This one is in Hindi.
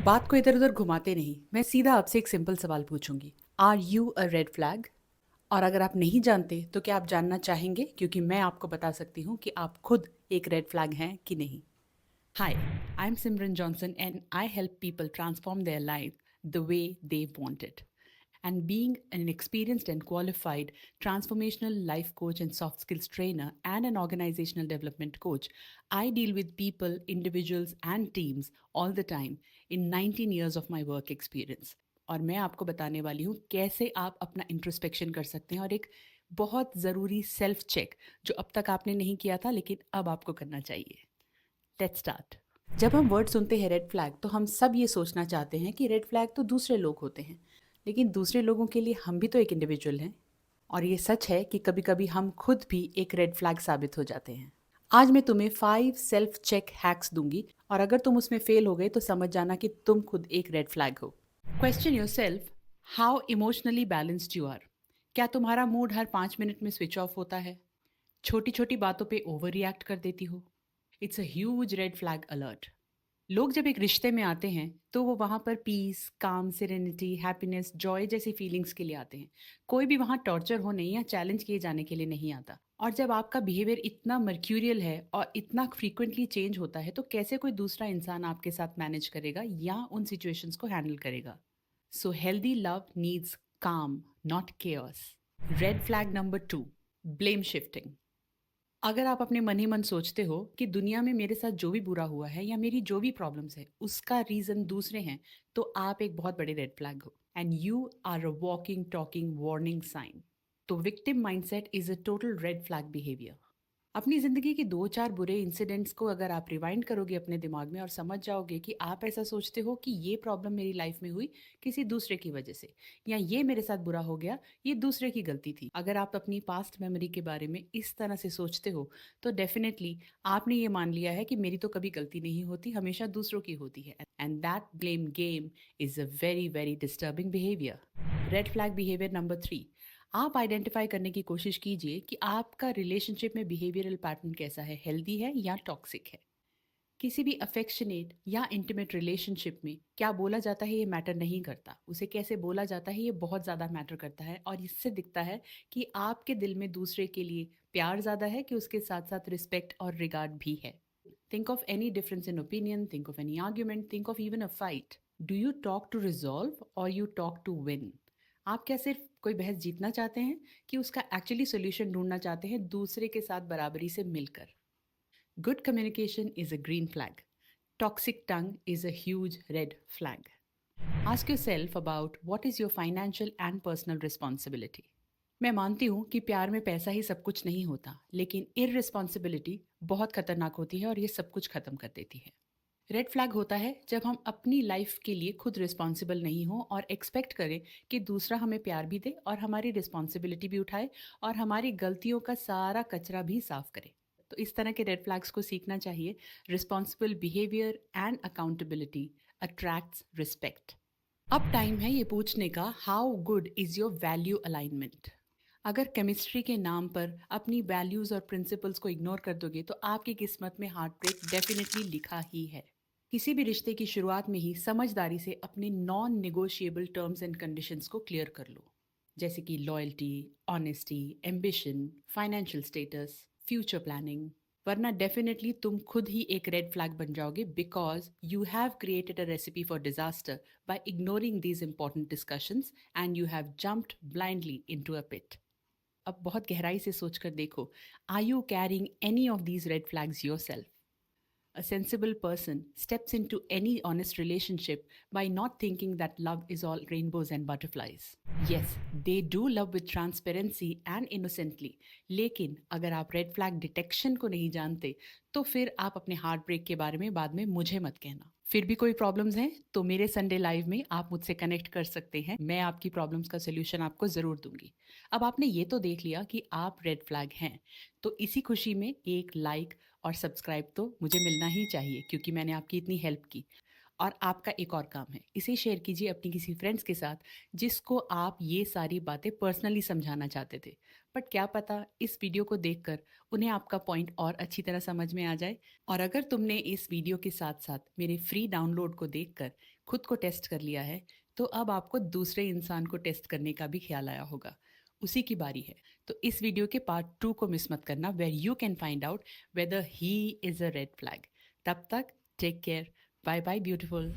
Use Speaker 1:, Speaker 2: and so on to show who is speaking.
Speaker 1: बात को इधर उधर घुमाते नहीं, मैं सीधा आपसे एक सिंपल सवाल पूछूंगी। Are you a red flag? और अगर आप नहीं जानते तो क्या आप जानना चाहेंगे? क्योंकि मैं आपको बता सकती हूँ कि आप खुद एक रेड फ्लैग हैं कि नहीं। Hi, I am Simran Johnson and I help people transform their life the way they want it. And being an experienced and qualified transformational life coach and soft skills trainer and an organizational development coach, I deal with people, individuals, and teams all the time in 19 years of my work experience. और मैं आपको बताने वाली हूँ कैसे आप अपना इंट्रोस्पेक्शन कर सकते हैं और एक बहुत ज़रूरी सेल्फ चेक जो अब तक आपने नहीं किया था लेकिन अब आपको करना चाहिए। Let's start. जब हम वर्ड सुनते हैं रेड फ्लैग तो हम सब ये सोचना चाहते हैं कि रेड फ्लैग तो दूसरे लोग होते हैं, लेकिन दूसरे लोगों के लिए हम भी तो एक इंडिविजुअल हैं। और ये सच है कि कभी कभी हम खुद भी एक रेड फ्लैग साबित हो जाते हैं। आज मैं तुम्हें 5 सेल्फ चेक हैक्स दूंगी और अगर तुम उसमें फेल हो गए तो समझ जाना कि तुम खुद एक रेड फ्लैग हो। Question yourself, how emotionally balanced you are. क्या तुम्हारा मूड हर 5 मिनट में स्विच ऑफ होता है? छोटी छोटी बातों पे ओवर रिएक्ट कर देती हो? It's a huge red flag alert. लोग जब एक रिश्ते में आते हैं तो वो वहाँ पर पीस, काम, सेरेनिटी, हैप्पीनेस, जॉय जैसी फीलिंग्स के लिए आते हैं। कोई भी वहाँ टॉर्चर हो नहीं या चैलेंज किए जाने के लिए नहीं आता। और जब आपका बिहेवियर इतना मर्क्यूरियल है और इतना फ्रीक्वेंटली चेंज होता है तो कैसे कोई दूसरा इंसान आपके साथ मैनेज करेगा या उन सिचुएशंस को हैंडल करेगा? सो हेल्दी लव नीड्स काम, not chaos. Red flag number 2, blame shifting. अगर आप अपने मन ही मन सोचते हो कि दुनिया में मेरे साथ जो भी बुरा हुआ है या मेरी जो भी प्रॉब्लम्स है उसका रीजन दूसरे हैं, तो आप एक बहुत बड़े रेड फ्लैग हो and you are a walking talking warning sign. तो victim mindset is a total red flag behaviour. अपनी ज़िंदगी के 2-4 बुरे इंसिडेंट्स को अगर आप रिवाइंड करोगे अपने दिमाग में और समझ जाओगे कि आप ऐसा सोचते हो कि ये प्रॉब्लम मेरी लाइफ में हुई किसी दूसरे की वजह से, या ये मेरे साथ बुरा हो गया, ये दूसरे की गलती थी। अगर आप अपनी पास्ट मेमोरी के बारे में इस तरह से सोचते हो तो डेफिनेटली आपने ये मान लिया है कि मेरी तो कभी गलती नहीं होती, हमेशा दूसरों की होती है। And that blame game is a very very disturbing behaviour. Red flag behaviour number 3, आप आइडेंटिफाई करने की कोशिश कीजिए कि आपका रिलेशनशिप में बिहेवियरल पैटर्न कैसा है, हेल्दी है या टॉक्सिक है। किसी भी अफेक्शनेट या इंटीमेट रिलेशनशिप में क्या बोला जाता है ये मैटर नहीं करता, उसे कैसे बोला जाता है ये बहुत ज़्यादा मैटर करता है। और इससे दिखता है कि आपके दिल में दूसरे के लिए प्यार ज़्यादा है कि उसके साथ साथ रिस्पेक्ट और रिगार्ड भी है। Think of any difference in opinion, think of any argument, think of even a fight. Do you talk to resolve or you talk to win? आप क्या सिर्फ कोई बहस जीतना चाहते हैं कि उसका एक्चुअली सोल्यूशन ढूंढना चाहते हैं दूसरे के साथ बराबरी से मिलकर? Good communication is a green flag. Toxic tongue is a huge red flag. Ask yourself about what is your financial and personal responsibility. मैं मानती हूँ कि प्यार में पैसा ही सब कुछ नहीं होता, लेकिन इररिस्पॉन्सिबिलिटी बहुत खतरनाक होती है और ये सब कुछ खत्म कर देती है। रेड फ्लैग होता है जब हम अपनी लाइफ के लिए खुद रिस्पॉन्सिबल नहीं हो और एक्सपेक्ट करें कि दूसरा हमें प्यार भी दे और हमारी रिस्पॉन्सिबिलिटी भी उठाए और हमारी गलतियों का सारा कचरा भी साफ करे। तो इस तरह के रेड फ्लैग्स को सीखना चाहिए। Responsible behaviour and accountability attracts respect. अब टाइम है ये पूछने का, how good is your value alignment? अगर केमिस्ट्री के नाम पर अपनी वैल्यूज और प्रिंसिपल्स को इग्नोर कर दोगे तो आपकी किस्मत में हार्ट ब्रेक डेफिनेटली लिखा ही है। किसी भी रिश्ते की शुरुआत में ही समझदारी से अपने non negotiable terms and conditions को क्लियर कर लो, जैसे कि loyalty, honesty, ambition, financial status, future planning. वरना डेफिनेटली तुम खुद ही एक रेड फ्लैग बन जाओगे, because you have created a recipe for disaster by ignoring these important discussions and you have jumped blindly into a pit. अब बहुत गहराई से सोचकर देखो, are you carrying any of these red flags yourself? A sensible person steps into any honest relationship by not thinking that love is all rainbows and butterflies. Yes, they do love with transparency and innocently. लेकिन अगर आप रेड फ्लैग डिटेक्शन को नहीं जानते तो फिर आप अपने हार्ट ब्रेक के बारे में बाद में मुझे मत कहना। फिर भी कोई प्रॉब्लम्स हैं तो मेरे संडे लाइव में आप मुझसे कनेक्ट कर सकते हैं, मैं आपकी प्रॉब्लम्स का सोल्यूशन आपको ज़रूर दूंगी। अब आपने ये तो देख लिया कि आप रेड फ्लैग हैं, तो इसी खुशी में एक लाइक और सब्सक्राइब तो मुझे मिलना ही चाहिए क्योंकि मैंने आपकी इतनी हेल्प की। और आपका एक और काम है, इसे शेयर कीजिए अपनी किसी फ्रेंड्स के साथ जिसको आप ये सारी बातें पर्सनली समझाना चाहते थे। बट क्या पता इस वीडियो को देखकर उन्हें आपका पॉइंट और अच्छी तरह समझ में आ जाए। और अगर तुमने इस वीडियो के साथ-साथ मेरे फ्री डाउनलोड को देखकर खुद को टेस्ट कर लिया है, तो अब आपको दूसरे इंसान को टेस्ट करने का भी ख्याल आया होगा। उसी की बारी है। तो इस वीडियो के पार्ट 2 को मिस मत करना, where you can find out whether he is a red flag. तब तक take care. Bye bye beautiful.